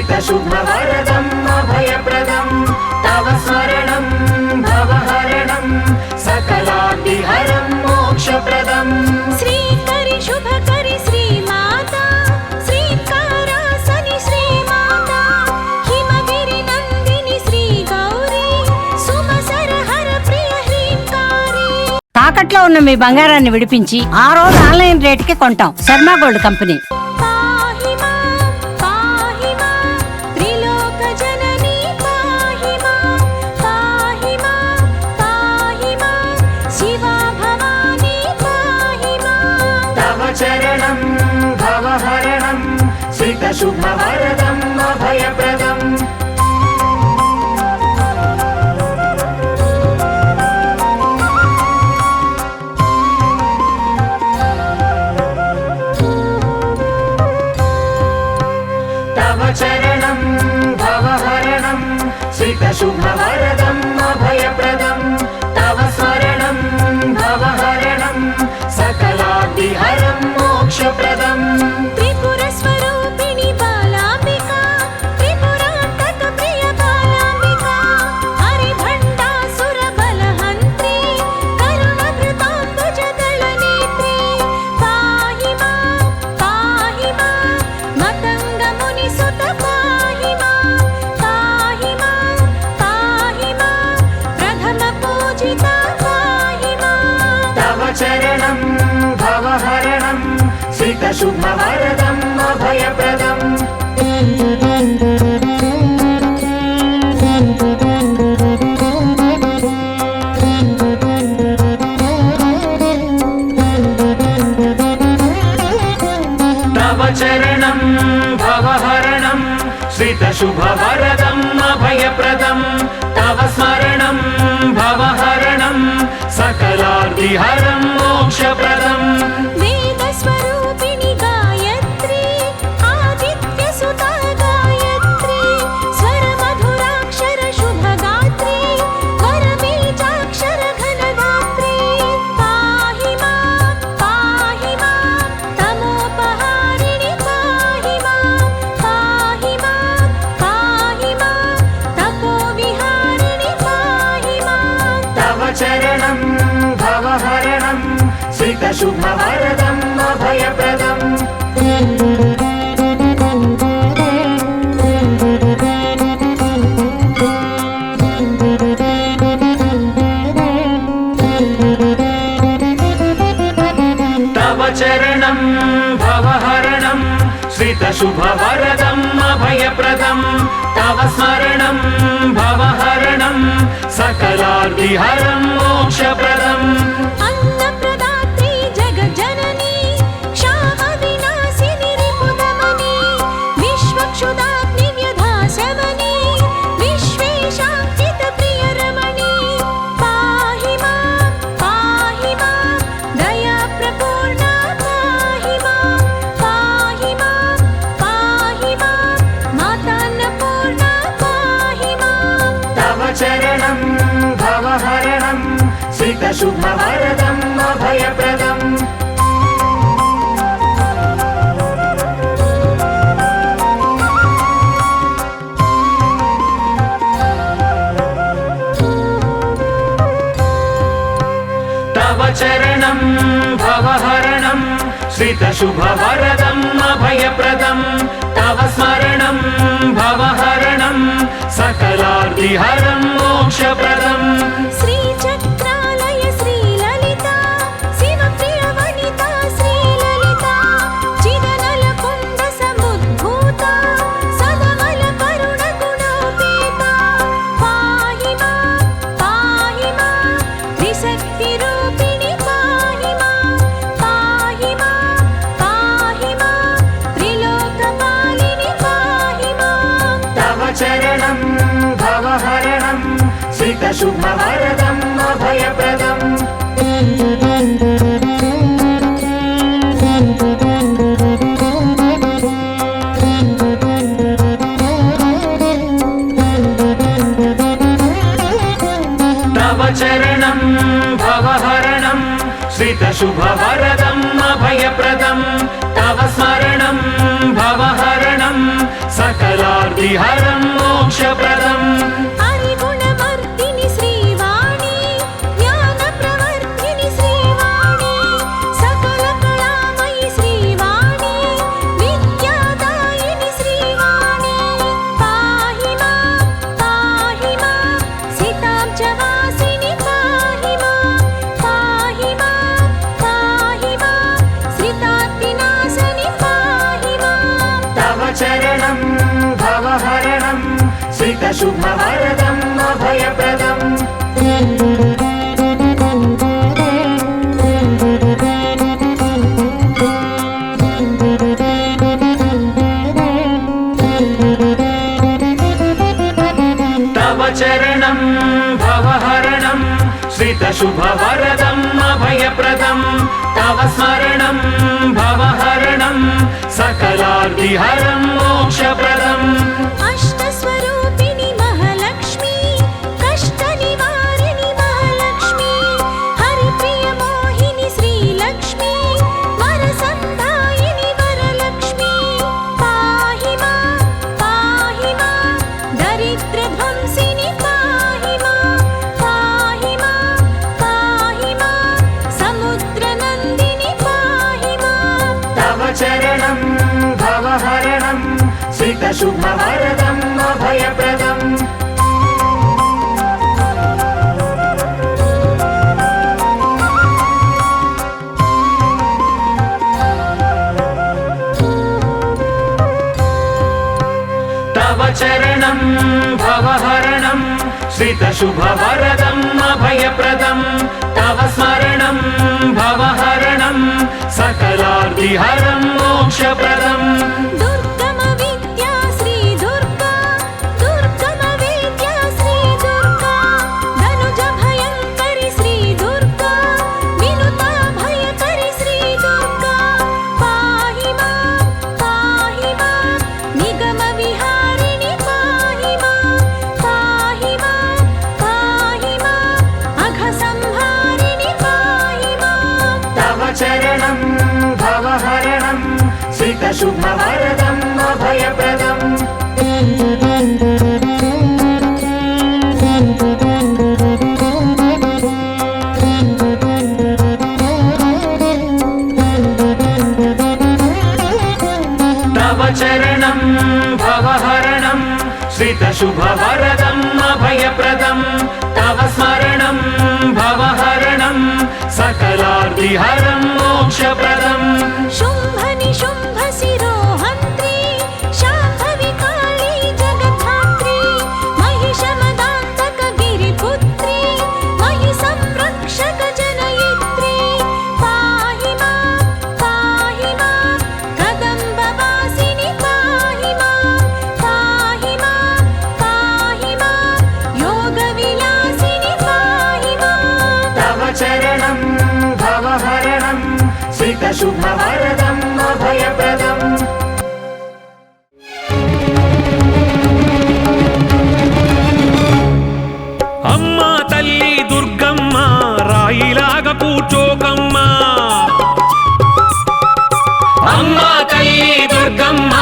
श्रितशुभवरदम् अभयप्रदम् तव स्मरणं भवहरणं सकलाद्विहरं मोक्षप्रदम् श्रीकरि शुभकरि श्रीमाता श्रीकारासनि श्रीमाता हिमगिरिनन्दिनि श्रीगौरी सुमसरहर प्रिय ह्रींकारी। తాకట్లో ఉన్న మీ బంగారాన్ని విడిపించి ఆ రోజు ఆన్లైన్ రేటుకి కొంటాం. Sharma gold company. चरणं भवहरणं श्रितशुभवरदम् अभयप्रदम् तव चरणं भवहरणं श्रितशुभवरदम् अभयप्रदम् तव स्मरणं भवहरणं सकलाद्विहरं मोक्षप्रदम् त्रिपुरस्वरूपिणि बालाम्बिका त्रिपुरान्तक प्रिय बालाम्बिका हरिभण्डासुरबलहन्त्री करुणभृताम्बुजदलनेत्री पाहि मां मतङ्गमुनिसुत पाहि मां प्रथमपूजिता पाहि मां तव चरणं भवहरणं श्रितशुभवरदम् अभयप्रदम् तव चरणं भवहरणं श्रितशुभवरदम् अभयप्रदम् तव स्मरणं भवहरणं सकलाद्विहरं मोक्षप्रदम् वेदस्वरूपिणि गायत्री आदित्यसुता गायत्री स्वरमधुराक्षर शुभगात्री वरबीजाक्षर घनगात्री पाहि मां तमोपहारिणि पाहि मां तपोविहारिणि पाहि मां तव चरणं भवहरणं श्रितशुभवरदम् अभयप्रदम् तव चरणं भवहरणं श्रितशुभवरदम् अभयप्रदम् तव स्मरणं भवहरणं सकलाद्विहरं मोक्षप्रदम् अन्नप्रदात्री जगज्जननी क्षामविनाशिनी रिपुदमनी विश्वक्षुदाग्निव्यधाशमनी विश्वेशाङ्कितप्रियरमणी पाहि मां दयाप्रपूर्णा पाहि मां मातान्नपूर्णा पाहि मां तव चरणं भवहरणं श्रितशुभवरदम् अभयप्रदम् तव चरणं भवहरणं श्रितशुभवरदम् अभयप्रदम् तव स्मरणं भवहरणं सकलाद्विहरं मोक्षप्रदम् श्रीचक्रालय श्रीललिता शिवप्रियवनिता श्रीललिता चिदनलकुण्ड समुद्भूता सदमलकरुणगुणोपेता पाहि मां त्रिशक्तिरूपिणि पाहि मां त्रिलोकपालिनि पाहि मां तव चरणं भवहरणं श्रितशुभवरदम् अभयप्रदम् तव चरणं भवहरणं श्रितशुभवरदम् अभयप्रदम् तव स्मरणं भवहरणं सकलार्थ सकलार्तिहरं मोक्षप्रदम् हरिगुणमर्दिनि श्रीवाणी ज्ञानप्रवर्धिनि श्रीवाणी सकलकलामयि श्रीवाणी विद्यादायिनि श्रीवाणी पाहि मां सीतां च वासिनि पाहि मां श्रितार्तिनाशनि पाहि मां तव चरणं भवहरणं श्रितशुभवरदम् अभयप्रदम् तव चरणं भवहरणं श्रितशुभवरदम् अभयप्रदम् तव स्मरणं भवहरणं सकलार्तिहरं मोक्षप्रदम् अष्टस्वरूपिणि महालक्ष्मी कष्टनिवारिणि महालक्ष्मी हरिप्रियमोहिनि श्रीलक्ष्मी वरसन्दायिनि वरलक्ष्मी पाहि मां दरिद्रध्वंसिनि पाहि मां समुद्रनन्दिनि पाहि मां तव चरणं भवहरणं श्रितशुभवरदम् अभयप्रदम् तव चरणं भवहरणं श्रितशुभवरदम् अभयप्रदम् तव स्मरणं भवहरणं सकलार्तिहरं मोक्षप्रदम् दुर्गमविद्या श्रीदुर्गा दुर्गमविद्या श्रीदुर्गा धनुजभयङ्करि श्रीदुर्गा विनुताभयकरि श्रीदुर्गा पाहि मां निगमविहारिणि पाहि मां अघसंहारिणि पाहि मां तव चरणं भवहरणं श्रितशुभवरदम् अभयप्रदम् तव चरणं भवहरणं श्रितशुभवरदम् अभयप्रदम् तव स्मरणं भवहरणं सकलार्तिहरं मोक्षप्रदम् शुम्भनिशुम्भ शिरोहन्त्री शाम्भविकाली जगद्धात्री महिषमदान्तक गिरिपुत्री मयि संरक्षक जनयित्री पाहि मां कदम्बवासिनि पाहि मां योगविलासिनि पाहि मां तव चरणं भवहरणं श्रितशुभवरदम् अभयप्रदम् అమ్మా తల్లి దుర్గమ్మ రాయిలాగా కూర్చోకమ్మా అమ్మా తల్లి దుర్గమ్మ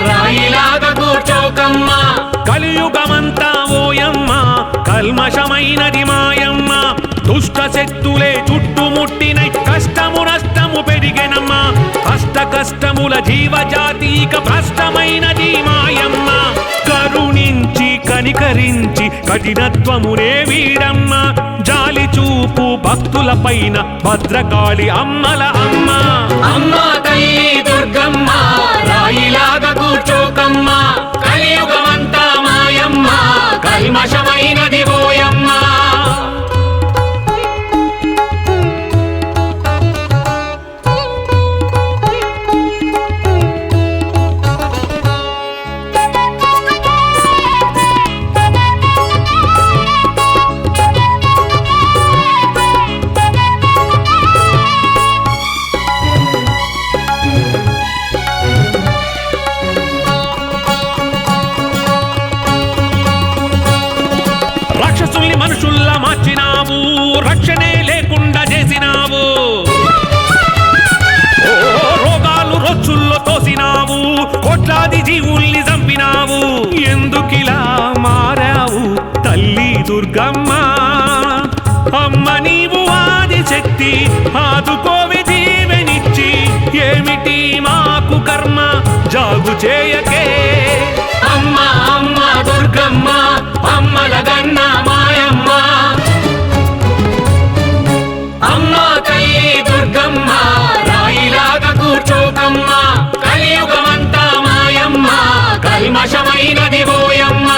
రాయిలాగా కూర్చోకమ్మ కలియుగమంతా ఓయమ్మ కల్మషమైనది మాయమ్మ దుష్ట శక్తులే చుట్టుముట్టినై కష్టము నష్టము పెరిగెనమ్మా కష్టముల జీవజాతీక భ్రష్టమైనది మాయమ్మ కరుణించి కనికరించి కఠినత్వమునే వీడమ్మ జాలి చూపు భక్తుల పైన భద్రకాళి అమ్మల అమ్మ అమ్మా తల్లి దుర్గమ్మ రాయిలాగా కూర్చోకమ్మ కలియుగమంతా మాయమ్మ కల్మషమైనది ఓయమ్మ రక్షణే లేకుండా చేసినావు. రోగాలు రొచ్చుల్లో తోసినావు, కోట్లాది జీవుల్ని చంపినావు. ఎందుకిలా మారావు తల్లి దుర్గమ్మ? అమ్మ నీవు ఆదిశక్తి, ఆదుకోవి దీవెనిచ్చి, ఏమిటి మాకు కర్మ జాగు చేయకే. అమ్మ అమ్మ దుర్గమ్మ, అమ్మలగన్న మాయమ్మ. అమ్మ తల్లి దుర్గమ్మ, రాయిలాగా కూర్చోకమ్మ. కలియుగమంతా మాయమ్మ, కల్మషమైనది ఓయమ్మ.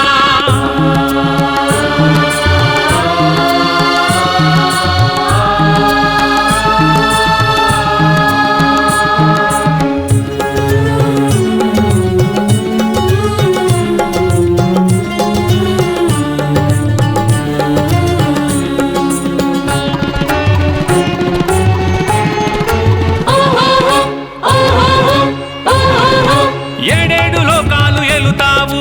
ఏడేడు లోకాలు ఎలుతావు,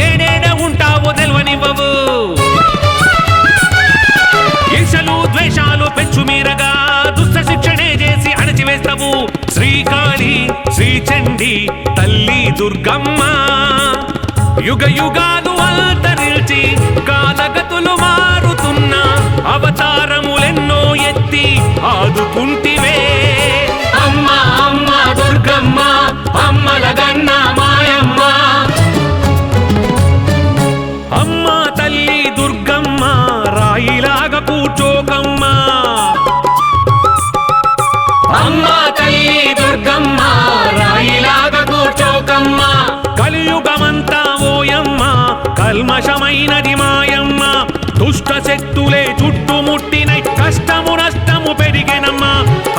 ఏడేడ ఉంటావో తెల్వనివ్వవు. ఈర్షలు ద్వేషాలు పెంచు మీరగా దుష్ట శిక్షణే చేసి అణచివేస్తావు. శ్రీకాళి శ్రీచండి తల్లి దుర్గమ్మ, యుగ యుగాలు అంతరిల్చి కాలగతులు మారుతున్న అవతారములెన్నో ఎత్తి ఆదుకుంటివే. అమ్మ అమ్మ దుర్గమ్మ, అమ్మలగన్న మాయమ్మ. అమ్మ తల్లి దుర్గమ్మ, రాయిలాగా కూర్చోకమ్మ. అమ్మ తల్లి దుర్గమ్మ, రాయిలాగా కూర్చోకమ్మ. కలియుగమంతా ఓయమ్మ, కల్మషమైనది మాయమ్మ. దుష్ట శక్తులే చుట్టుముట్టినై, కష్టము నష్టము పెరిగెనమ్మ.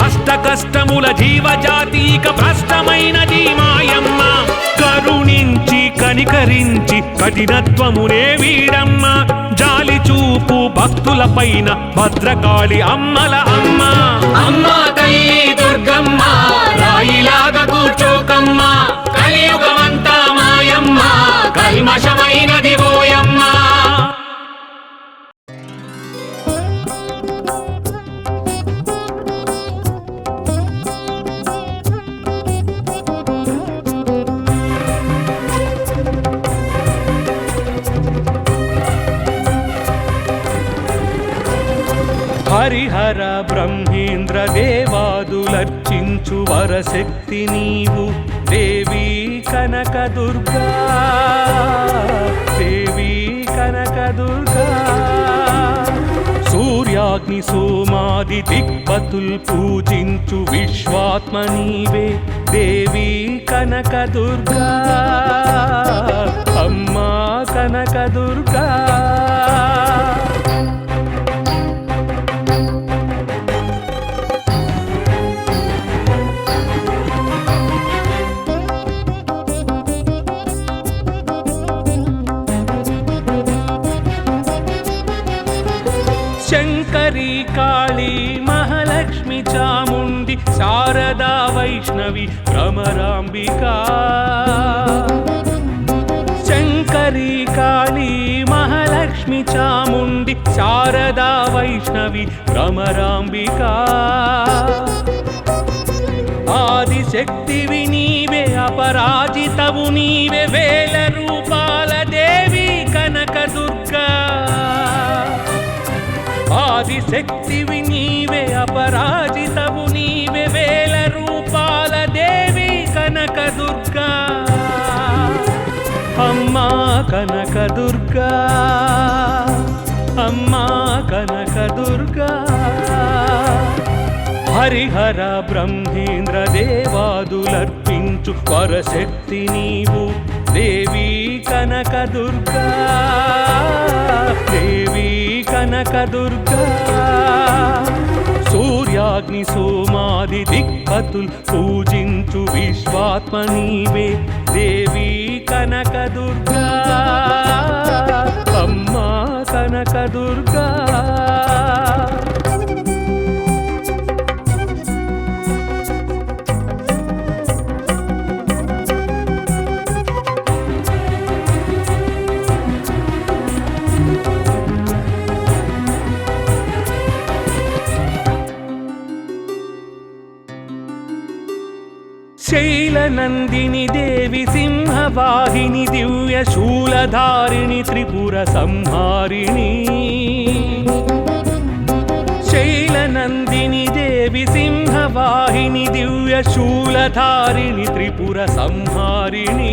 అష్ట కష్టముల జీవజాతీక భ్రష్టమైనది మాయమ్మ. కరుణించి కనికరించి కఠినత్వమునే వీడమ్మ. జాలి చూపు భక్తుల పైన భద్రకాళి అమ్మల అమ్మ. అమ్మ తల్లి దుర్గమ్మ, రాయిలాగా కూర్చోకమ్మ. కలియుగమంతా మాయమ్మ, కల్మషమైనది ఓయమ్మ. హరిహర బ్రహ్మేంద్ర దేవాదులర్చించు వరశక్తి నీవు దేవీ కనకదుర్గా, దేవీ కనకదుర్గా. సూర్యాగ్ని సోమాది దిక్పతుల్ పూజించు విశ్వాత్మ నీవే దేవీ కనకదుర్గా, అమ్మా కనకదుర్గా. శంకరీ కాళీ మహాలక్ష్మి చాముండి శారదా వైష్ణవి భ్రమరాంబికా. శంకరీ కాళీ మహాలక్ష్మి చాముండి శారదా వైష్ణవి భ్రమరాంబికా. ఆదిశక్తివి నీవే, అపరాజితవు నీవే, వేల రూపాల దేవి కనకదుర్గా. ఆదిశక్తివి నీవే, అపరాజితవు నీవే, వేల రూపాల దేవి కనకదుర్గా. అమ్మా కనకదుర్గా, అమ్మా కనకదుర్గా. హరిహర బ్రహ్మేంద్ర దేవాదులర్పించు వరశక్తి నీవు దేవీ కనకదుర్గా, దేవీ కనకదుర్గా. సూర్యాగ్ని సోమాది దిక్పతుల్ పూజించు విశ్వాత్మ నీవే దేవీ కనకదుర్గా, అమ్మా కనకదుర్గా. శైల శైలనందిని దేవి సింహవాహిని దివ్య శూలధారిణి త్రిపుర సంహారిణి శైలనందిని దేవి సింహవాహిని దివ్య శూలధారిణి త్రిపుర సంహారిణి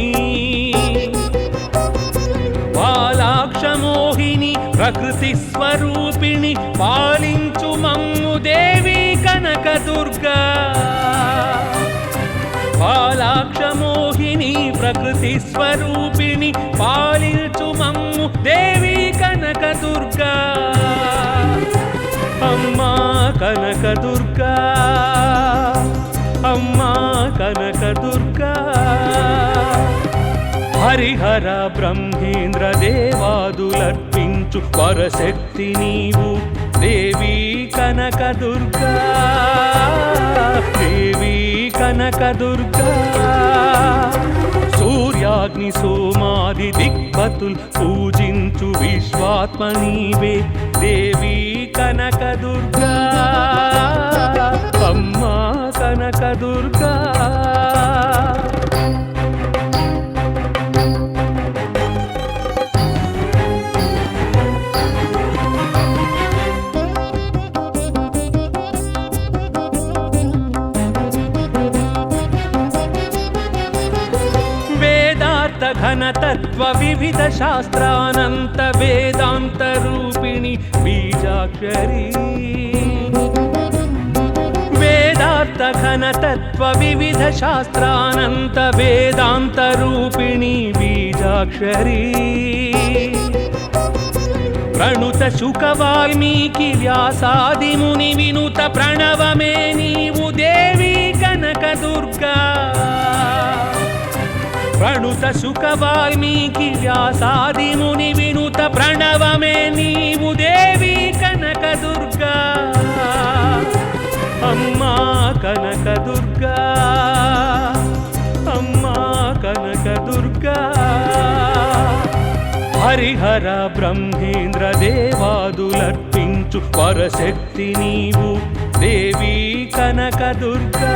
బాలాక్షమోహిని ప్రకృతి స్వరూపిణి పాలించు మమ్ము దేవి కనకదుర్గా బాలాక్షమోహిని ప్రకృతి స్వరూపిణి పాలించు మమ్ము దేవి కనకదుర్గా అమ్మా కనకదుర్గా అమ్మా కనకదుర్గా హరిహర బ్రహ్మేంద్ర దేవాదులర్పించు పరశక్తి నీవు దేవి కనకదుర్గా దేవి కనకదుర్గా సూర్యాగ్ని సోమాది దిక్పతుల్ పూజించు విశ్వాత్మ నీవే దేవి కనకదుర్గా అమ్మా కనకదుర్గా ఘనతత్వ వివిధ శాస్త్రానంత వేదాంత రూపిణి బీజాక్షరి వేదార్థ ఘనతత్వ వివిధ శాస్త్రానంత వేదాంత రూపిణి బీజాక్షరి ప్రణుత శుక వాల్మీకి వ్యాసాది ముని వినుత ప్రణవమే నీవు దేవి కనకదుర్గా ప్రణుత శుక వాల్మీకి వ్యాసాది ముని వినుత ప్రణవమే నీవు దేవి కనకదుర్గా అమ్మా కనకదుర్గా అమ్మా కనకదుర్గా హరిహర బ్రహ్మేంద్ర దేవాదులర్పించు పరశక్తి నీవు దేవి కనకదుర్గా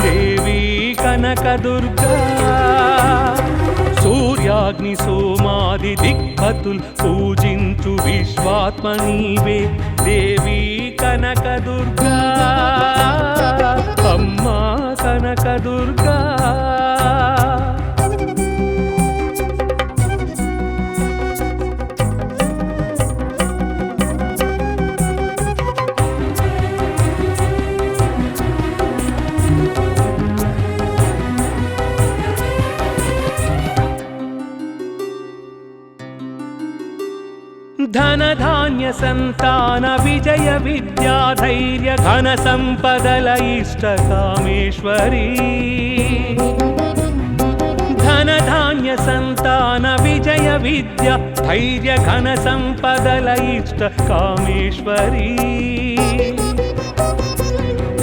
దేవి కనకదుర్గా సూర్యాగ్ని సోమాది దిక్పతుల్ పూజించు విశ్వాత్మ నీవే దేవి కనకదుర్గా అమ్మా కనకదుర్గా ధన ధాన్య సంతాన విజయ విద్యా ధైర్య ఘన సంపదల ఇష్ట కామేశ్వరి ధన ధాన్య సంతాన విజయ విద్య ధైర్య ఘన సంపదల ఇష్ట కామేశ్వరి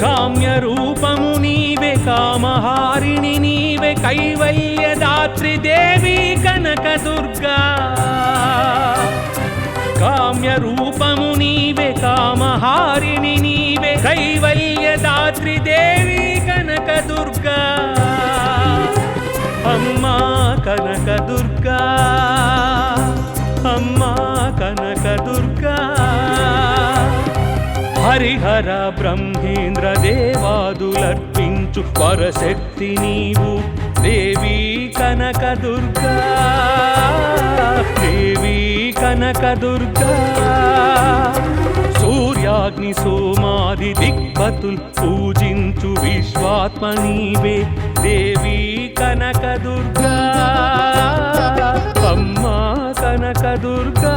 కామ్య రూపము నీవే కామహారిణి నీవే కైవల్య దాత్రి దేవి కనకదుర్గా కామ్య రూపము నీవే కామహారిణి నీవే కైవల్య దాత్రి దేవి కనకదుర్గా అమ్మా కనకదుర్గా అమ్మా కనకదుర్గా హరిహర బ్రహ్మేంద్ర దేవాదులర్పించు పరశక్తి నీవు దేవి కనకదుర్గా దేవి కనకదుర్గా సూర్యాగ్ని సోమాది దిక్పతుల్ పూజించు విశ్వాత్మ నీవే దేవి కనకదుర్గా అమ్మా కనకదుర్గా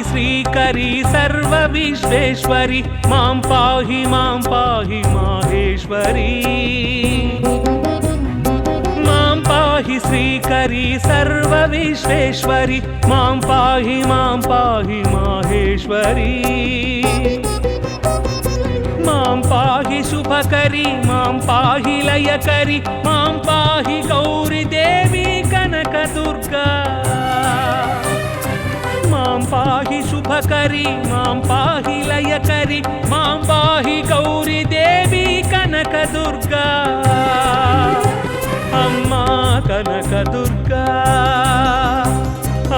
శ్రీకరి సర్వ విశ్వేశ్వరి మాం పాహి మాహేశ్వరి మాం పాహి శ్రీకరి సర్వ విశ్వేశ్వరి మాం పాహి మాహేశ్వరి మాం పాహి శుభకరి మాం పాహి లయకరి మాం పాహి గౌరీ దేవి కనకదుర్గా మాం పాహి శుభకరి మాం పాహి లయకరి మాం పాహి గౌరీ దేవి కనకదుర్గా అమ్మా కనకదుర్గా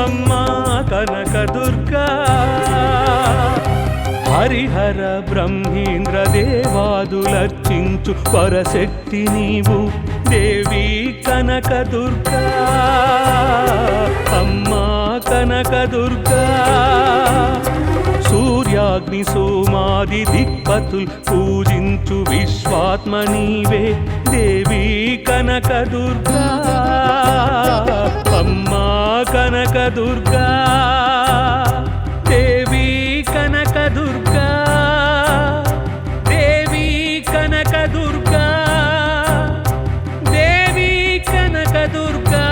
అమ్మా కనకదుర్గా హరిహర బ్రహ్మేంద్ర దేవాదులర్చించు పరశక్తి నీవు దేవి కనకదుర్గా అమ్మా కనకదుర్గా సూర్యాగ్ని సోమాది దిక్పతుల్ పూజించు విశ్వాత్మ నీవే దేవి కనకదుర్గా అమ్మా కనకదుర్గా దేవి కనకదుర్గా దేవి కనకదుర్గా దేవి కనకదుర్గా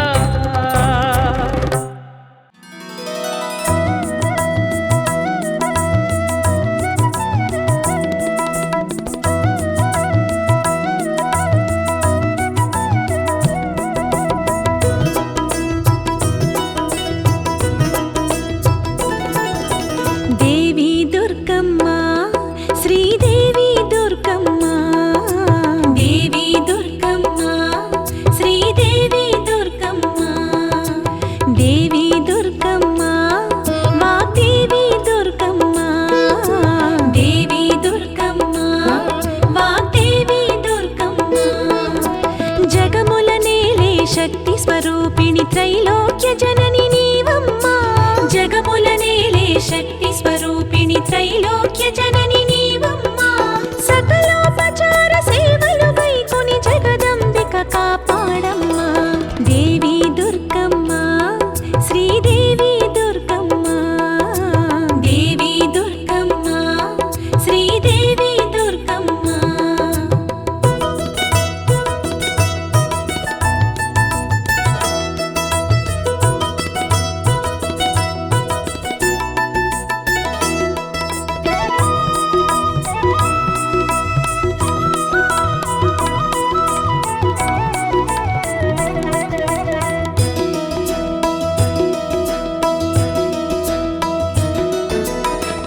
దేవి దుర్గమ్మ శ్రీదేవి దుర్గమ్మ దేవి దుర్గమ్మ శ్రీదేవి దుర్గమ్మ దేవి దుర్గమ్మ వాగ్దేవి దుర్గమ్మ దేవి దుర్గమ్మ వాగ్దేవి దుర్గమ్మ జగముల నేలే శక్తి స్వరూపిణి త్రైలోక్య జనని నీవమ్మ జగముల నేలే శక్తి స్వరూపిణి త్రైలోక్య జనని నీవమ్మ సకలోపచార సేవలు వైకొని జగదంబిక కాపాడమ్మ దేవి దుర్గమ్మ శ్రీదేవి దుర్గమ్మ దేవి దుర్గమ్మ శ్రీదేవి దుర్గమ్మ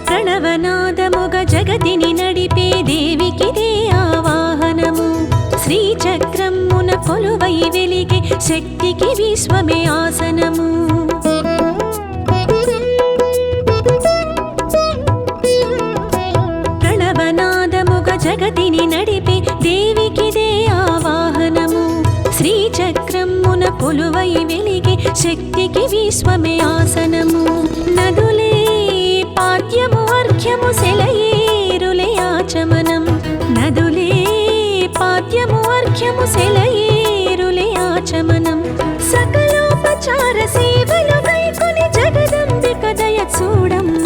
ప్రణవనాదముగ జగతిని నడిపే దేవికిదే ఆవాహనము శ్రీచక్రమున కొలువై వెలిగే శక్తికి విశ్వమే ఆసనము ప్రణవనాదముగ జగతిని నడిపే దేవికిదే ఆవాహనము శ్రీచక్రమున కొలువై వెలిగే శక్తికి విశ్వమే ఆసనము నదులే పాద్యము అర్ఘ్యము సెలయేరులే ఆచమనం నదులే పాద్యము అర్ఘ్యము సెలయేరులే ఆచమనం సకలోపచార సేవలు వైకొని జగదంబిక దయ చూడమ్మ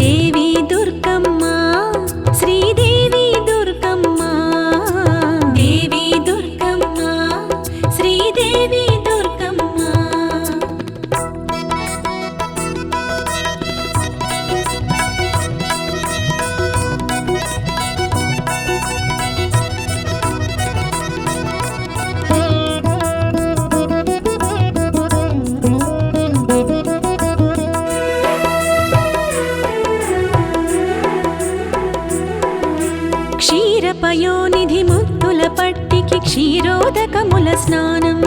దేవి దుర్గమ్మ శ్రీదేవి దుర్గమ్మ దేవి దుర్గమ్మ శ్రీదేవి దుర్గమ్మ క్షీరపయోనిధి ముద్దుల పట్టికి క్షీరోదకముల స్నానం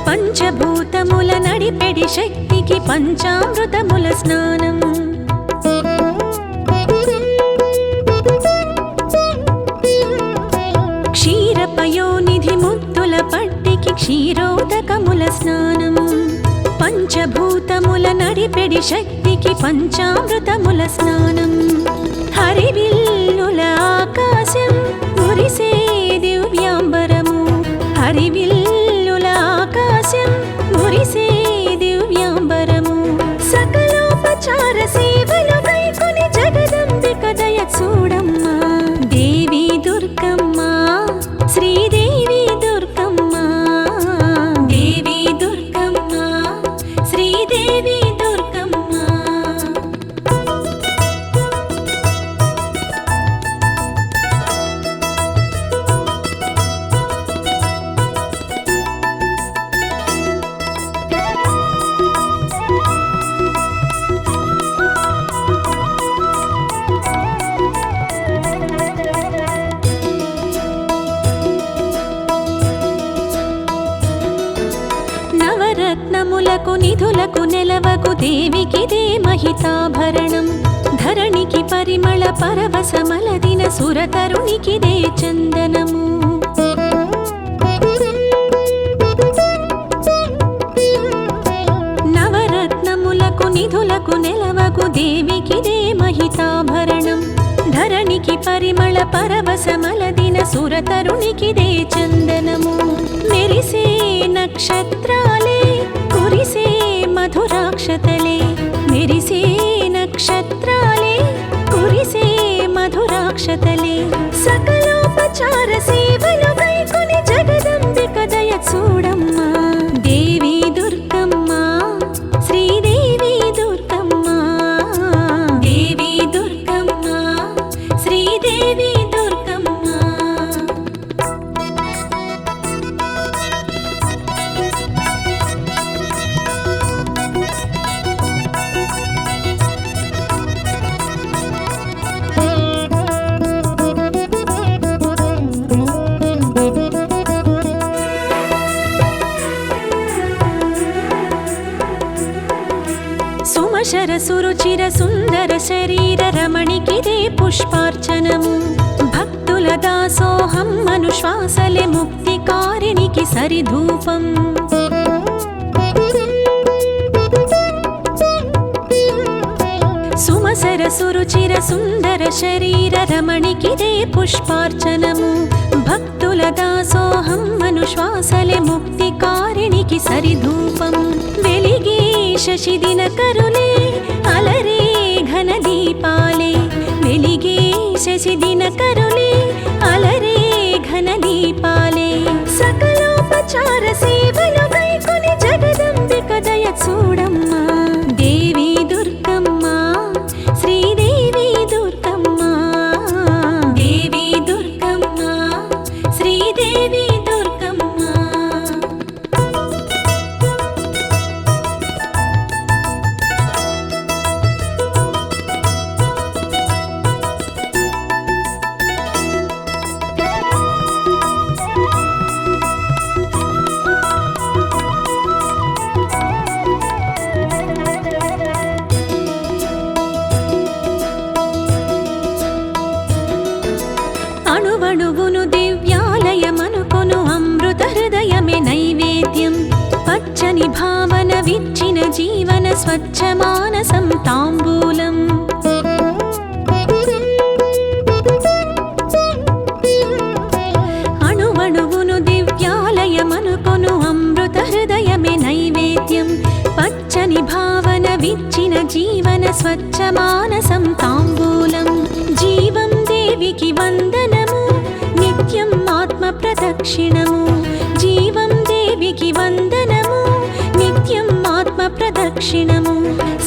పంచభూతముల నడిపెడి శక్తికి పంచామృతముల స్నానం క్షీరపయోనిధి ముద్దుల పట్టికి క్షీరోదకముల స్నానం పంచభూతముల నడిపెడి శక్తికి పంచామృతముల స్నానం హరివిల్లుల ఆకాశం మురిసే దివ్యాంబరము హరివిల్లుల ఆకాశం మురిసే దివ్యాంబరము సకలోపచార సేవలు వైకొని జగదంబిక దయ చూడమ్మ దేవి దుర్గమ్మ శ్రీదేవి దుర్గమ్మ దేవి దుర్గమ్మ శ్రీదేవి దుర్గమ్మ నిధులకు నెలవకు దేవికిదే మహితాభరణం ధరణికి పరిమళ పరవశమలదిన సురతరునికిదే చందనము నవరత్నములకు నిధులకు నెలవకు దేవికిదే మహితాభరణం ధరణికి పరిమళ పరవశమలదిన సురతరునికిదే చందనము మెరిసే నక్షత్రాలే కురిసే మధురాక్షతలే మెరిసే నక్షత్రాలే కురిసే మధురాక్షతలే సకలోపచార సేవలు గైకొని జగదంబిక దయ చూడమ్మా దేవి దుర్గమ్మ శ్రీదేవి దుర్గమ్మ దేవి దుర్గమ్మ శ్రీదేవి దుర్గమ్మ సుమశర సురుచిర సుందర శరీర రమణికిదే పుష్పార్చనము భక్తుల దాసోహం మనుశ్వాసలే ముక్తికారిణికి సరిధూపం సుమసర సురుచిర సుందర శరీర రమణికిదే పుష్పార్చనము భక్తుల దాసోహం మనుశ్వాసలే ముక్తికారిణికి సరిధూపం వెలిగే శశిదిన కరులే అలరే ఘన దీపాలే వెలిగే శశిదిన కరులే అలరే ఘన దీపాలే సకలోపచార సేవలు గైకొని జగదంబిక దయ చూడమ్మా దేవి దుర్గమ్మ శ్రీదేవి దుర్గమ్మ దేవి దుర్గమ్మ శ్రీదేవి దుర్గమ్మ అణువణువును దివ్యాలయమనుకొను అమృత హృదయమే నైవేద్యం పచ్చని భావన విచ్చిన జీవన స్వచ్ఛ మానసం తాంబూలం అణువణువును దివ్యాలయమనుకొను అమృత హృదయమే నైవేద్యం పచ్చని భావన విచ్చిన జీవన స్వచ్ఛ మానసం తాంబూలం జీవం దేవికి వందనము నిత్యం ఆత్మ ప్రదక్షిణము జీవం దేవికి వందనము నిత్యం ఆత్మ ప్రదక్షిణము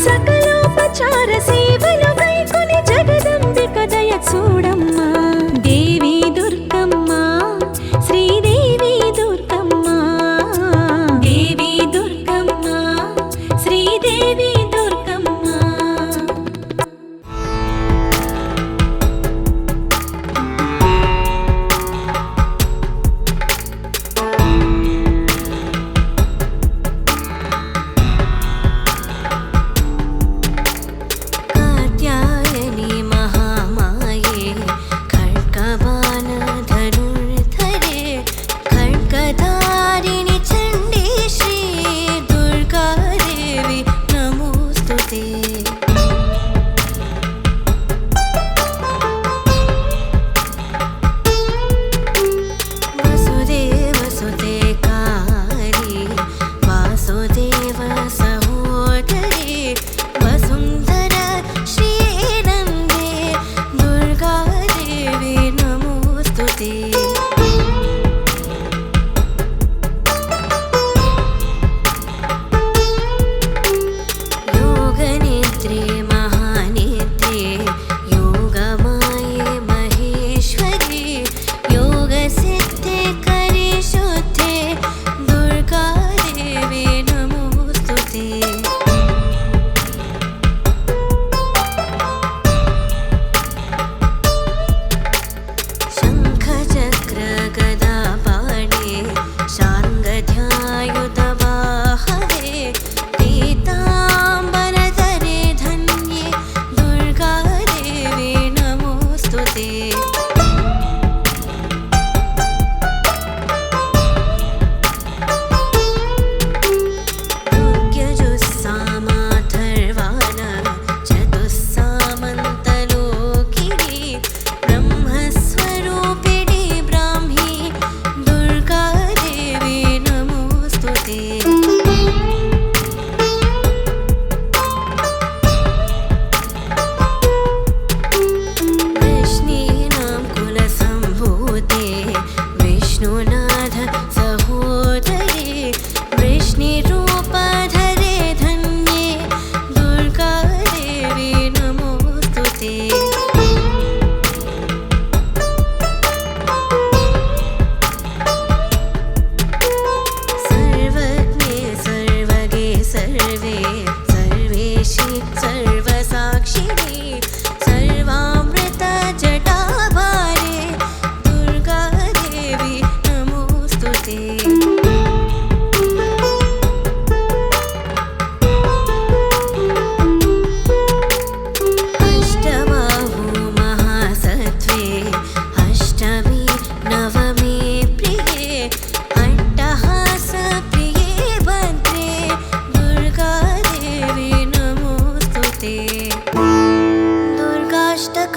సకలోపచార సేవలు గైకొని జగదంబిక దయ చూడమ్మా దేవి దుర్గమ్మ శ్రీదేవి దుర్గమ్మ దేవి దుర్గమ్మ శ్రీదేవి దుర్గమ్మ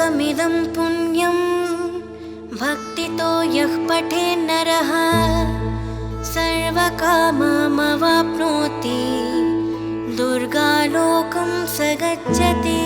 श्लोकमिदं पुण्यं भक्तितो यः पठेन्नरः सर्वकाममवाप्नोति दुर्गालोकं स गच्छति।